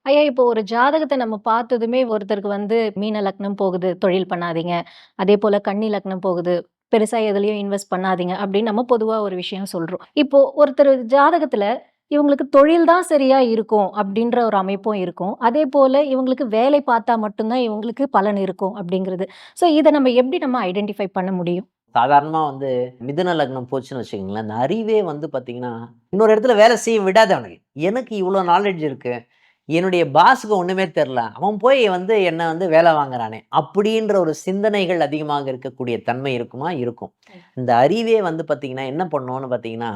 ஐயா, இப்போ ஒரு ஜாதகத்த நம்ம பார்த்ததுமே ஒருத்தருக்கு மீன லக்னம் போகுது, தொழில் பண்ணாதீங்க. அதேபோல கன்னி லக்னம் போகுது, பெருசா எதுலயும் இன்வெஸ்ட் பண்ணாதீங்க அப்படின்னு நம்ம பொதுவா ஒரு விஷயம் சொல்றோம். இப்போ ஒருத்தர் ஜாதகத்துல இவங்களுக்கு தொழில் தான் சரியா இருக்கும் அப்படின்ற ஒரு அமைப்பும் இருக்கும். அதேபோல இவங்களுக்கு வேலை பார்த்தா மட்டும் தான் இவங்களுக்கு பலன் இருக்கும் அப்படிங்கிறது. ஸோ இத நம்ம எப்படி ஐடென்டிஃபை பண்ண முடியும்? சாதாரணமா மிதுன லக்னம் போச்சுன்னு வச்சுக்கோங்களேன், அந்த அறிவே பார்த்தீங்கன்னா, இன்னொரு இடத்துல வேலை செய்ய விடாது அவனுக்கு. எனக்கு இவ்ளோ நாலேட்ஜ் இருக்கு. என்னுடைய பாஸ்க்கு ஒண்ணுமே தெரியல. அவன் போய் என்ன வேலை வாங்குறானே! அப்படின்ற ஒரு சிந்தனைகள் அதிகமாக இருக்கக்கூடிய தன்மை இருக்குமா? இருக்கும். இந்த அறிவே பார்த்தீங்கன்னா, என்ன பண்ணும்னு பார்த்தீங்கன்னா,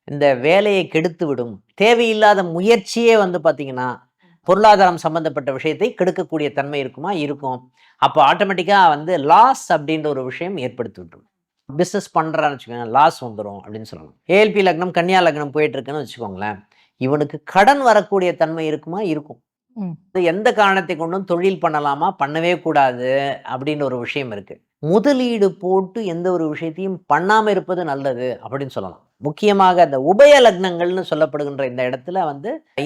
இந்த வேலையை கெடுத்துவிடும். தேவையில்லாத முயற்சியே பார்த்தீங்கன்னா, பொருளாதாரம் சம்பந்தப்பட்ட விஷயத்தை கெடுக்கக்கூடிய தன்மை இருக்குமா? இருக்கும். அப்போ ஆட்டோமேட்டிக்கா லாஸ் அப்படின்ற ஒரு விஷயம் ஏற்படுத்தி விட்டுரும். பிஸ்னஸ் பண்றான்னு வச்சுக்கோங்க, லாஸ் வந்துரும் அப்படின்னு சொல்லலாம். ஏஎல்பி லக்னம், கன்னியா லக்னம் போயிட்டு இருக்குன்னு வச்சுக்கோங்களேன், இவனுக்கு கடன் வரக்கூடிய தன்மை இருக்குமா? இருக்கும். எந்த காரணத்தை கொண்டும் தொழில் பண்ணலாமா? பண்ணவே கூடாது அப்படின்னு ஒரு விஷயம் இருக்கு. முதலீடு போட்டு எந்த ஒரு விஷயத்தையும் பண்ணாம இருப்பது நல்லது அப்படின்னு சொல்லலாம். முக்கியமாக அந்த உபய லக்னங்கள்னு சொல்லப்படுகின்ற இந்த இடத்துல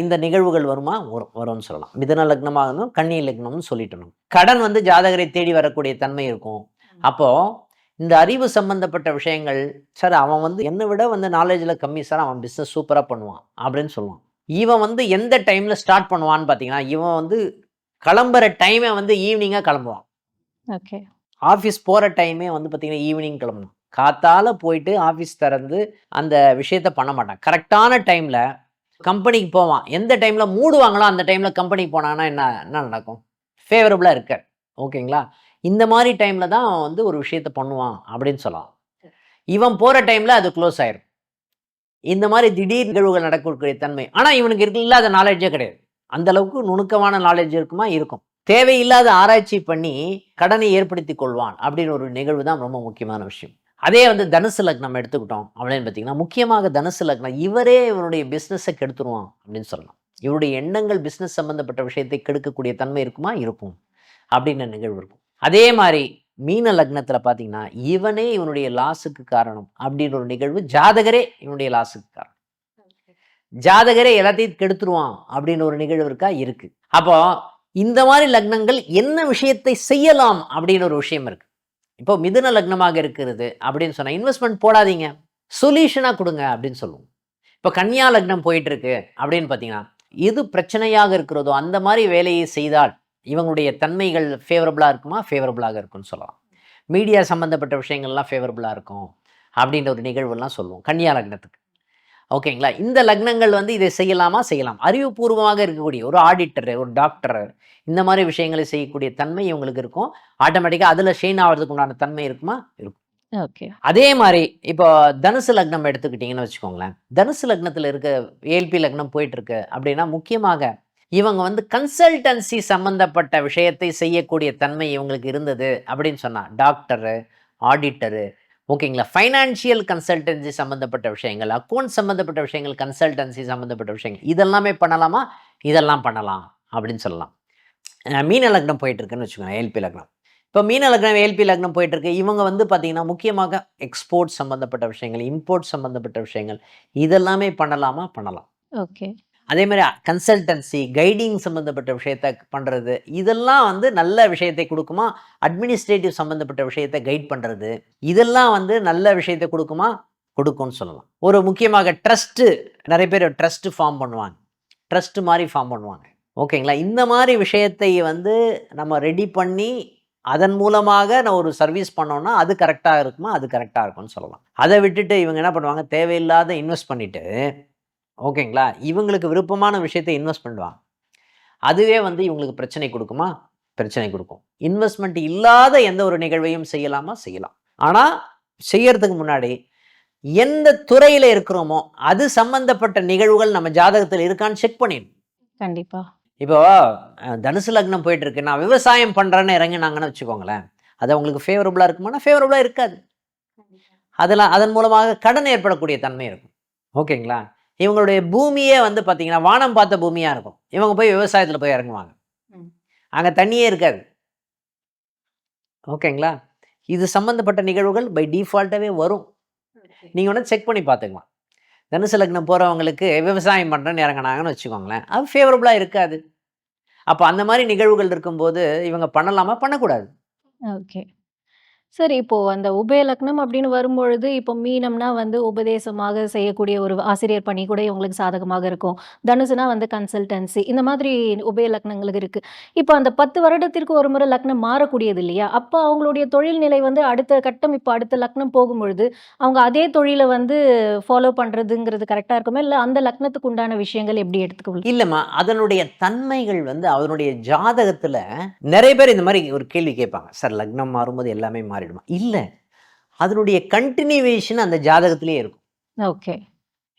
இந்த நிகழ்வுகள் வருமா? வரும்னு சொல்லலாம். மிதுன லக்னமாகணும், கன்னி லக்னம்னு சொல்லிட்டணும். கடன் ஜாதகரை தேடி வரக்கூடிய தன்மை இருக்கும். அப்போ இந்த அறிவு சம்பந்தப்பட்ட விஷயங்கள், சார் அவன் என்னை விட நாலேஜ்ல கம்மி சார், அவன் பிசினஸ் சூப்பரா பண்ணுவான் அப்படின்னு சொல்லுவான். இவன் எந்த டைம்ல ஸ்டார்ட் பண்ணுவான்னு பார்த்தீங்கன்னா, இவன் கிளம்புற டைமே ஈவினிங்கா கிளம்புவான். ஓகே. ஆஃபீஸ் போகிற டைமே பார்த்தீங்கன்னா ஈவினிங் கிளம்பணும். காத்தால போயிட்டு ஆஃபீஸ் திறந்து அந்த விஷயத்த பண்ண மாட்டான். கரெக்டான டைம்ல கம்பெனிக்கு போவான். எந்த டைம்ல மூடுவாங்களோ அந்த டைம்ல கம்பெனிக்கு போனான்னா என்ன என்ன நடக்கும்? ஃபேவரபிளா இருக்க. ஓகேங்களா? இந்த மாதிரி டைம்ல தான் அவன் ஒரு விஷயத்த பண்ணுவான் அப்படின்னு சொல்லலாம். இவன் போற டைம்ல அது க்ளோஸ் ஆயிரும். இந்த மாதிரி திடீர் நிகழ்வுகள் நடக்கக்கூடிய தன்மை. ஆனா இவனுக்கு இல்லாத நாலேஜே கிடையாது. அந்த அளவுக்கு நுணுக்கமான நாலேஜ் இருக்குமா? இருக்கும். தேவையில்லாத ஆராய்ச்சி பண்ணி கடனை ஏற்படுத்தி கொள்வான் அப்படின்னு ஒரு நிகழ்வு தான் ரொம்ப முக்கியமான விஷயம். அதே தனுசு லக்னம் எடுத்துக்கிட்டோம் அப்படின்னு பார்த்தீங்கன்னா, முக்கியமாக தனுசு லக்னம் இவரே இவருடைய பிஸ்னஸை கெடுத்துருவான் அப்படின்னு சொல்லலாம். இவருடைய எண்ணங்கள் பிஸ்னஸ் சம்பந்தப்பட்ட விஷயத்தை கெடுக்கக்கூடிய தன்மை இருக்குமா? இருக்கும் அப்படின்னு நிகழ்வு இருக்கும். அதே மாதிரி மீன லக்னத்துல பார்த்தீங்கன்னா, இவனே இவனுடைய லாஸுக்கு காரணம் அப்படின்னு ஒரு நிகழ்வு, ஜாதகரே இவனுடைய லாஸுக்கு காரணம். ஜாதகரே எல்லாத்தையும் கெடுத்துருவான் அப்படின்னு ஒரு நிகழ்வு இருக்கா? இருக்கு. அப்போ இந்த மாதிரி லக்னங்கள் என்ன விஷயத்தை செய்யலாம் அப்படின்னு ஒரு விஷயம் இருக்கு. இப்போ மிதுன லக்னமாக இருக்கிறது அப்படின்னு சொன்னா இன்வெஸ்ட்மெண்ட் போடாதீங்க, சொல்யூஷனா கொடுங்க அப்படின்னு சொல்லுவோம். இப்போ கன்னியா லக்னம் போயிட்டு இருக்கு அப்படின்னு பார்த்தீங்கன்னா, எது பிரச்சனையாக இருக்கிறதோ அந்த மாதிரி வேலையை செய்தால் இவங்களுடைய தன்மைகள் ஃபேவரபுளாக இருக்குமா? ஃபேவரபுளாக இருக்கும்னு சொல்லலாம். மீடியா சம்மந்தப்பட்ட விஷயங்கள்லாம் ஃபேவரபுளாக இருக்கும் அப்படின்ற ஒரு நிகழ்வுலாம் சொல்லுவோம் கன்னியா லக்னத்துக்கு. ஓகேங்களா? இந்த லக்னங்கள் இதை செய்யலாமா? செய்யலாம். அறிவுபூர்வமாக இருக்கக்கூடிய ஒரு ஆடிட்டரு, ஒரு டாக்டரு, இந்த மாதிரி விஷயங்களை செய்யக்கூடிய தன்மை இவங்களுக்கு இருக்கும். ஆட்டோமேட்டிக்காக அதில் ஷெயின் ஆகிறதுக்கு உண்டான தன்மை இருக்குமா? இருக்கும். ஓகே. அதே மாதிரி இப்போ தனுசு லக்னம் எடுத்துக்கிட்டிங்கன்னு வச்சுக்கோங்களேன். தனுசு லக்னத்தில் இருக்க ஏஎல்பி லக்னம் போயிட்டு இருக்கு அப்படின்னா, முக்கியமாக இவங்க கன்சல்டன்சி சம்பந்தப்பட்ட விஷயத்தை செய்யக்கூடிய தன்மை இவங்களுக்கு இருந்தது அப்படின்னு சொன்னா, டாக்டரு, ஆடிட்டரு, ஓகேங்களா, ஃபைனான்சியல் கன்சல்டன்சி சம்மந்தப்பட்ட விஷயங்கள், அக்கௌண்ட் சம்மந்தப்பட்ட விஷயங்கள், கன்சல்டன்சி சம்மந்தப்பட்ட விஷயங்கள் இதெல்லாமே பண்ணலாமா? இதெல்லாம் பண்ணலாம் அப்படின்னு சொல்லலாம். மீன லக்னம் போயிட்டு இருக்குன்னு வச்சுக்கோங்க, ஏஎல்பி லக்னம். இப்போ மீன லக்னம், ஏஎல்பி லக்னம் போயிட்டு இருக்கு. இவங்க பார்த்தீங்கன்னா, முக்கியமாக எக்ஸ்போர்ட் சம்மந்தப்பட்ட விஷயங்கள், இம்போர்ட் சம்மந்தப்பட்ட விஷயங்கள் இதெல்லாமே பண்ணலாமா? பண்ணலாம். ஓகே. அதே மாதிரி கன்சல்டன்சி, கைடிங் சம்மந்தப்பட்ட விஷயத்த பண்ணுறது, இதெல்லாம் நல்ல விஷயத்தை கொடுக்குமா? அட்மினிஸ்ட்ரேட்டிவ் சம்மந்தப்பட்ட விஷயத்தை கைட் பண்ணுறது, இதெல்லாம் நல்ல விஷயத்தை கொடுக்குமா? கொடுக்கும்னு சொல்லலாம். ஒரு முக்கியமாக ட்ரஸ்ட்டு, நிறைய பேர் ட்ரஸ்ட்டு ஃபார்ம் பண்ணுவாங்க. ட்ரஸ்ட் மாதிரி ஃபார்ம் பண்ணுவாங்க. ஓகேங்களா? இந்த மாதிரி விஷயத்தை நம்ம ரெடி பண்ணி அதன் மூலமாக நான் ஒரு சர்வீஸ் பண்ணோம்னா அது கரெக்டாக இருக்குமா? அது கரெக்டாக இருக்கும்னு சொல்லலாம். அதை விட்டுட்டு இவங்க என்ன பண்ணுவாங்க, தேவையில்லாத இன்வெஸ்ட் பண்ணிவிட்டு, ஓகேங்களா, இவங்களுக்கு விருப்பமான விஷயத்தை இன்வெஸ்ட் பண்ணுவாங்க. அதுவே இவங்களுக்கு பிரச்சனை கொடுக்குமா? பிரச்சனை கொடுக்கும். இன்வெஸ்ட்மெண்ட் இல்லாத எந்த ஒரு நிகழ்வையும் செய்யலாமா? செய்யலாம். ஆனால் செய்யறதுக்கு முன்னாடி எந்த துறையில் இருக்கிறோமோ அது சம்பந்தப்பட்ட நிகழ்வுகள் நம்ம ஜாதகத்தில் இருக்கான்னு செக் பண்ணிடணும். கண்டிப்பா. இப்போ தனுசு லக்னம் போயிட்டு இருக்கு, நான் விவசாயம் பண்ணுறேன்னு இறங்கினாங்கன்னு வச்சுக்கோங்களேன், அது அவங்களுக்கு ஃபேவரபுளாக இருக்குமானா? ஃபேவரபுளாக இருக்காது. அதன் மூலமாக கடன் ஏற்படக்கூடிய தன்மை இருக்கும். ஓகேங்களா? இவங்களுடைய பூமியே பார்த்தீங்கன்னா வானம் பார்த்த பூமியாக இருக்கும். இவங்க போய் விவசாயத்தில் போய் இறங்குவாங்க, அங்கே தண்ணியே இருக்காது. ஓகேங்களா? இது சம்மந்தப்பட்ட நிகழ்வுகள் பை டிஃபால்ட்டாகவே வரும். நீங்கள் செக் பண்ணி பார்த்துக்கலாம். தனுசு லக்னம் போகிறவங்களுக்கு விவசாயம் பண்ணுறேன்னு இறங்கினாங்கன்னு வச்சுக்கோங்களேன், அது ஃபேவரபுளாக இருக்காது. அப்போ அந்த மாதிரி நிகழ்வுகள் இருக்கும்போது இவங்க பண்ணலாமா, பண்ணக்கூடாது. ஓகே. சரி, இப்போ அந்த உபய லக்னம் அப்படின்னு வரும்பொழுது, இப்போ மீனம்னா வந்து உபதேசமாக செய்யக்கூடிய ஒரு ஆசிரியர் பணி கூட இவங்களுக்கு சாதகமாக இருக்கும். தனுசுனா வந்து கன்சல்டன்சி இந்த மாதிரி உபய லக்னங்களுக்கு இருக்கு. இப்போ அந்த 10 வருடத்திற்கு ஒரு முறை லக்னம் மாறக்கூடியது இல்லையா? அப்ப அவங்களுடைய தொழில் நிலை வந்து அடுத்த கட்டம் இப்போ அடுத்த லக்னம் போகும்பொழுது, அவங்க அதே தொழில வந்து ஃபாலோ பண்றதுங்கிறது கரெக்ட்டா இருக்குமா? இல்ல அந்த லக்னத்துக்கு உண்டான விஷயங்கள் எப்படி எடுத்துக்கொள் இல்லம்மா, அதனுடைய தன்மைகள் வந்து அவருடைய ஜாதகத்துல நிறைய பேர் இந்த மாதிரி ஒரு கேள்வி கேட்பாங்க. சார் லக்னம் மாறும்போது எல்லாமே மாறிடுமா? இல்ல. அதனுடைய கன்டினியூவேஷன் அந்த ஜாதகத்திலேயே இருக்கும். ஓகே.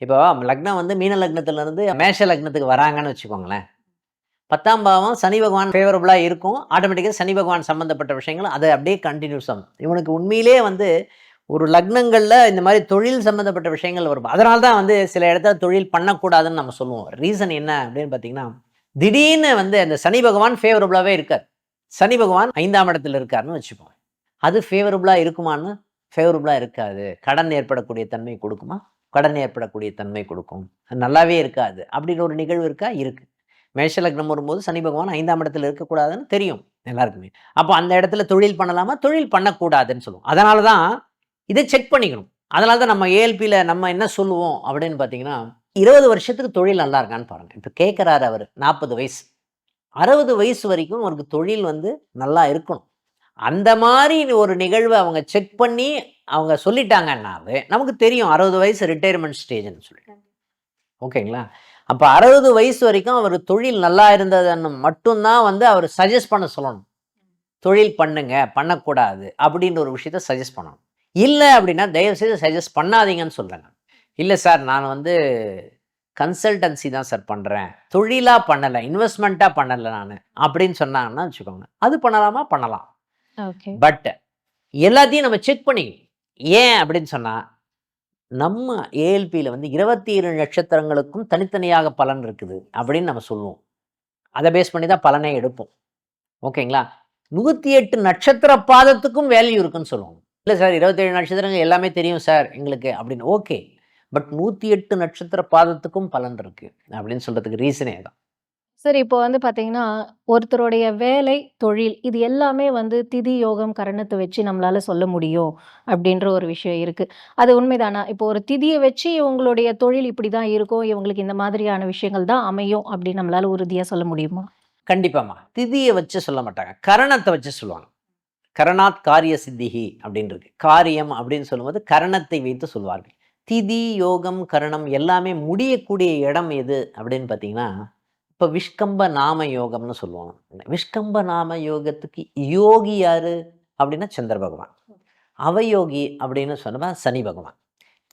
இப்போ லக்னம் வந்து மீன லக்னத்துல இருந்து மேஷ லக்னத்துக்கு வராங்கன்னு வச்சுக்கோங்களேன். 10ஆம் பாவம் சனி பகவான் ஃபேவரபிளா இருக்கும். ஆட்டோமேட்டிக்கா சனி பகவான் சம்பந்தப்பட்ட விஷயங்கள் அது அப்படியே கன்டினியூஸ் ஆகும். இவனுக்கு உண்மையிலேயே வந்து ஒரு லக்னங்கள்ல இந்த மாதிரி தொழில் சம்பந்தப்பட்ட விஷயங்கள் வரும். அதனால தான் வந்து சில இடத்துல தொழில் பண்ணக்கூடாதுன்னு நம்ம சொல்லுவோம். ரீசன் என்ன அப்படின்னு பார்த்தீங்கன்னா, திடீர்னு வந்து அந்த சனி பகவான் ஃபேவரபிளாவே இருக்கார். சனி பகவான் 5ஆம் இடத்துல இருக்காருன்னு வச்சுப்போம். அது ஃபேவரபிளா இருக்குமான்னு? ஃபேவரபிளா இருக்காது. கடன் ஏற்படக்கூடிய தன்மை கொடுக்குமா? கடன் ஏற்படக்கூடிய தன்மை கொடுக்கும். அது நல்லாவே இருக்காது. அப்படின்னு ஒரு நிகழ்வு இருக்கா? இருக்கு. மேஷ லக்னம் வரும்போது சனி பகவான் 5ஆம் இடத்துல இருக்கக்கூடாதுன்னு தெரியும் எல்லாருக்குமே. அப்போ அந்த இடத்துல தொழில் பண்ணலாமா? தொழில் பண்ணக்கூடாதுன்னு சொல்லுவோம். அதனால தான் இதை செக் பண்ணிக்கணும். அதனால தான் நம்ம ஏஎல்பியில் நம்ம என்ன சொல்லுவோம் அப்படின்னு பார்த்தீங்கன்னா, 20 வருஷத்துக்கு தொழில் நல்லா இருக்கான்னு பாருங்க. இப்போ கேட்குறாரு அவர் 40 வயசு. 60 வயசு வரைக்கும் அவருக்கு தொழில் வந்து நல்லா இருக்கணும். அந்த மாதிரி ஒரு நிகழ்வை அவங்க செக் பண்ணி அவங்க சொல்லிட்டாங்கன்னாவே நமக்கு தெரியும் 60 வயசு ரிட்டையர்மெண்ட் ஸ்டேஜ்னு சொல்லிட்டு. ஓகேங்களா? அப்போ 60 வயசு வரைக்கும் அவர் தொழில் நல்லா இருந்ததுன்னு மட்டும்தான் வந்து அவர் சஜஸ்ட் பண்ண சொல்லணும். தொழில் பண்ணுங்க, பண்ணக்கூடாது அப்படின்ற ஒரு விஷயத்த சஜஸ்ட் பண்ணணும். இல்லை அப்படின்னா தயவுசெய்து சஜஸ்ட் பண்ணாதீங்கன்னு சொல்லுங்க. இல்லை சார் நான் வந்து கன்சல்டன்சி தான் சார் பண்ணுறேன், தொழிலாக பண்ணலை, இன்வெஸ்ட்மெண்ட்டாக பண்ணலை நான் அப்படின்னு சொன்னாங்கன்னா வச்சுக்கோங்க, அது பண்ணலாமா? பண்ணலாம். ஓகே. பட் எல்லாத்தையும் நம்ம செக் பண்ணிக்கணும். ஏன் அப்படின்னு சொன்னால், நம்ம ஏஎல்பியில் வந்து 27 நட்சத்திரங்களுக்கும் தனித்தனியாக பலன் இருக்குது அப்படின்னு நம்ம சொல்லுவோம். அதை பேஸ் பண்ணி தான் பலனே எடுப்போம். ஓகேங்களா? 108 நட்சத்திர பாதத்துக்கும் வேல்யூ இருக்குன்னு சொல்லுவோம். இல்லை சார் 27 நட்சத்திரங்கள் எல்லாமே தெரியும் சார் எங்களுக்கு அப்படின்னு. ஓகே, பட் 108 நட்சத்திர பாதத்துக்கும் பலன் இருக்கு அப்படின்னு சொல்றதுக்கு ரீசனே தான். சரி, இப்போ வந்து பார்த்தீங்கன்னா, ஒருத்தருடைய வேலை, தொழில் இது எல்லாமே வந்து திதி, யோகம், கரணத்த வச்சு நம்மளால சொல்ல முடியும் அப்படின்ற ஒரு விஷயம் இருக்கு. அது உண்மைதானா? இப்போ ஒரு திதிய வச்சு இவங்களுடைய தொழில் இப்படிதான் இருக்கும், இவங்களுக்கு இந்த மாதிரியான விஷயங்கள் தான் அமையும் அப்படின்னு நம்மளால உறுதியா சொல்ல முடியுமா? கண்டிப்பாம்மா. திதியை வச்சு சொல்ல மாட்டாங்க, கரணத்தை வச்சு சொல்லுவாங்க. கரணாத் காரிய சித்திகி அப்படின்னு இருக்கு. காரியம் அப்படின்னு சொல்லும்போது கரணத்தை வைத்து சொல்வார்கள். திதி, யோகம், கரணம் எல்லாமே முடியக்கூடிய இடம் எது அப்படின்னு பார்த்தீங்கன்னா, இப்போ விஷ்கம்ப நாம யோகம்னு சொல்லுவாங்க. விஷ்கம்ப நாம யோகத்துக்கு யோகி யாரு அப்படின்னா சந்திர பகவான். அவயோகி அப்படின்னு சொன்னா சனி பகவான்.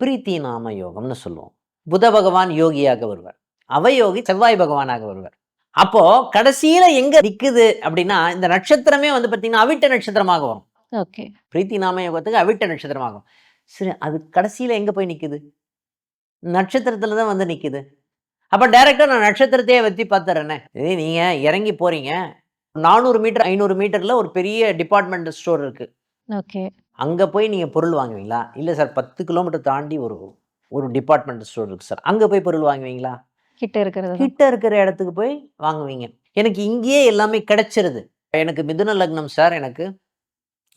பிரீத்தி நாம யோகம்னு சொல்லுவோம். புத பகவான் யோகியாக வருவார். அவயோகி செவ்வாய் பகவானாக வருவார். அப்போ கடைசியில எங்க நிக்குது அப்படின்னா, இந்த நட்சத்திரமே வந்து பார்த்தீங்கன்னா அவிட்ட நட்சத்திரமாக வரும். ஓகே. பிரீத்தி நாம யோகத்துக்கு அவிட்ட நட்சத்திரமாகும். சரி, அது கடைசியில எங்க போய் நிக்குது? நட்சத்திரத்துல தான் வந்து நிக்குது. அப்ப டைரக்டா நான் நட்சத்திரத்தையே வச்சு பார்த்துறேனே. இதே நீங்க இறங்கி போறீங்க. 400 மீட்டர் 500 மீட்டர்ல ஒரு பெரிய டிபார்ட்மெண்டல் ஸ்டோர் இருக்கு. ஓகே. அங்க போய் நீங்க பொருள் வாங்குவீங்களா? இல்ல சார் 10 கிலோமீட்டர் தாண்டி ஒரு ஒரு டிபார்ட்மெண்டல் ஸ்டோர் இருக்கு சார். அங்க போய் பொருள் வாங்குவீங்களா? கிட்ட இருக்கிறது தான். கிட்ட இருக்கிற இடத்துக்கு போய் வாங்குவீங்க. எனக்கு இங்கேயே எல்லாமே கிடைச்சிருது. எனக்கு மிதுன லக்னம் சார்.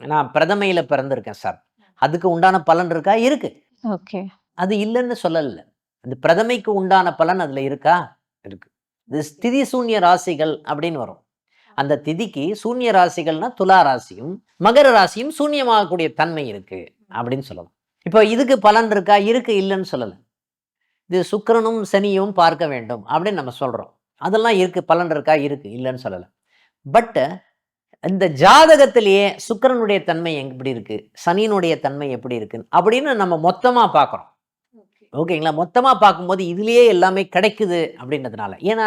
நான் பிரதமையில பிறந்திருக்கேன் சார். அதுக்கு உண்டான பலன் இருக்கா? இருக்கு. ஓகே. அது இல்லைன்னு சொல்லல. அந்த பிரதமைக்கு உண்டான பலன் அதுல இருக்கா? இருக்கு. இது திதி சூன்ய ராசிகள் அப்படின்னு வரும். அந்த திதிக்கு சூன்ய ராசிகள்னா துலா ராசியும் மகர ராசியும் சூன்யமாகக்கூடிய தன்மை இருக்கு அப்படின்னு சொல்லலாம். இப்போ இதுக்கு பலன் இருக்கா? இருக்கு, இல்லைன்னு சொல்லல. இது சுக்கிரனும் சனியும் பார்க்க வேண்டும் அப்படின்னு நம்ம சொல்றோம். அதெல்லாம் இருக்கு, பலன் இருக்கா? இருக்கு, இல்லைன்னு சொல்லல. பட் இந்த ஜாதகத்திலேயே சுக்கிரனுடைய தன்மை எப்படி இருக்கு, சனியினுடைய தன்மை எப்படி இருக்கு அப்படின்னு நம்ம மொத்தமா பார்க்குறோம். ஓகேங்களா? மொத்தமா பார்க்கும்போது இதுலயே எல்லாமே கிடைக்குது அப்படின்றதுனால. ஏன்னா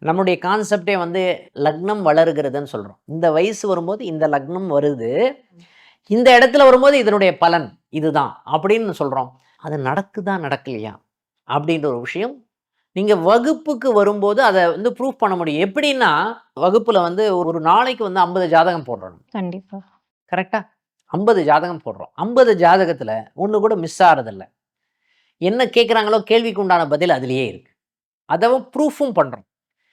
நம்முடைய கான்செப்டே வந்து லக்னம் வளருகிறதுன்னு சொல்றோம். இந்த வயசு வரும்போது இந்த லக்னம் வருது, இந்த இடத்துல வரும்போது இதனுடைய பலன் இதுதான் அப்படின்னு சொல்றோம். அது நடக்குதா நடக்கலையா அப்படின்ற ஒரு விஷயம் நீங்க வகுப்புக்கு வரும்போது அதை வந்து ப்ரூஃப் பண்ண முடியும். எப்படின்னா வகுப்புல வந்து ஒரு நாளைக்கு வந்து 50 ஜாதகம் போடுறோம். கண்டிப்பா. கரெக்டா? 50 ஜாதகம் போடுறோம். 50 ஜாதகத்துல ஒண்ணு கூட மிஸ் ஆறதில்ல. என்ன கேட்குறாங்களோ கேள்விக்கு உண்டான பதில் அதுலயே இருக்கு. அதை ப்ரூஃபும் பண்றோம்.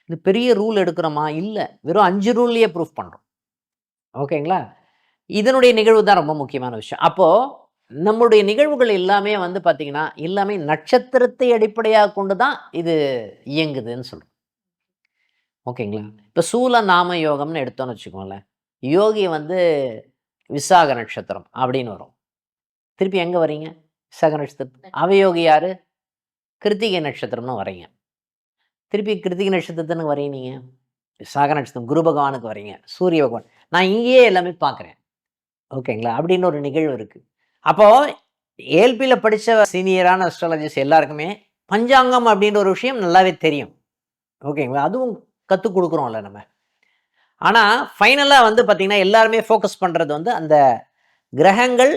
இது பெரிய ரூல் எடுக்கிறோமா? இல்லை, வெறும் 5 ரூல்லையே ப்ரூஃப் பண்ணுறோம். ஓகேங்களா? இதனுடைய நிகழ்வு தான் ரொம்ப முக்கியமான விஷயம். அப்போது நம்முடைய நிகழ்வுகள் எல்லாமே வந்து பார்த்தீங்கன்னா, எல்லாமே நட்சத்திரத்தை அடிப்படையாக கொண்டு தான் இது இயங்குதுன்னு சொல்கிறோம். ஓகேங்களா? இப்போ சூல நாம யோகம்னு எடுத்தோம்னு வச்சுக்கோங்களேன். யோகி வந்து விசாக நட்சத்திரம் அப்படின்னு வரும். திருப்பி எங்கே வரீங்க? விசாக நட்சத்திரம். அவயோகி யாரு? கிருத்திகை நட்சத்திரம்னு வரீங்க. திருப்பி கிருத்திகை நட்சத்திரத்துன்னு வரீங்க நீங்கள். விசாக நட்சத்திரம் குரு பகவானுக்கு வரீங்க, சூரிய பகவான். நான் இங்கேயே எல்லாமே பார்க்குறேன். ஓகேங்களா? அப்படின்னு ஒரு நிகழ்வு இருக்குது. அப்போது ஏல்பியில் படித்த சீனியரான அஸ்ட்ராலஜிஸ்ட் எல்லாருக்குமே பஞ்சாங்கம் அப்படின்ற ஒரு விஷயம் நல்லாவே தெரியும். ஓகேங்களா? அதுவும் கற்றுக் கொடுக்குறோம்ல நம்ம. ஆனால் ஃபைனலாக வந்து பார்த்திங்கன்னா எல்லாருமே ஃபோக்கஸ் பண்ணுறது வந்து அந்த கிரகங்கள்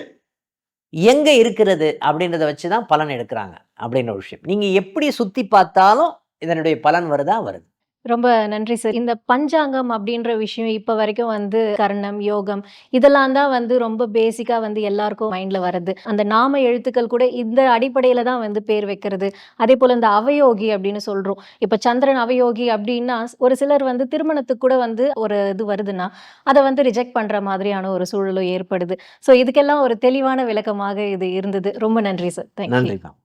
எங்கே இருக்கிறது அப்படின்றத வச்சு தான் பலன் எடுக்கிறாங்க அப்படின்ற ஒரு விஷயம். நீங்கள் எப்படி சுற்றி பார்த்தாலும் இதனுடைய பலன் வருதா? வருது. ரொம்ப நன்றி சார். இந்த பஞ்சாங்கம் அப்படின்ற விஷயம் இப்ப வரைக்கும் வந்து கர்ணம், யோகம் இதெல்லாம் தான் வந்து ரொம்ப பேசிக்கா வந்து எல்லாருக்கும் மைண்ட்ல வரது. அந்த நாம எழுத்துக்கள் கூட இந்த அடிப்படையில தான் வந்து பேர் வைக்கிறது. அதேபோல இந்த அவயோகி அப்படின்னு சொல்றோம். இப்ப சந்திரன் அவயோகி அப்படின்னா, ஒரு சிலர் வந்து திருமணத்துக்கு கூட வந்து ஒரு இது வருதுன்னா, அத வந்து ரிஜெக்ட் பண்ற மாதிரியான ஒரு சூழலும் ஏற்படுது. ஸோ இதுக்கெல்லாம் ஒரு தெளிவான விளக்கமாக இது இருந்தது. ரொம்ப நன்றி சார். Thank you. நன்றி தான்.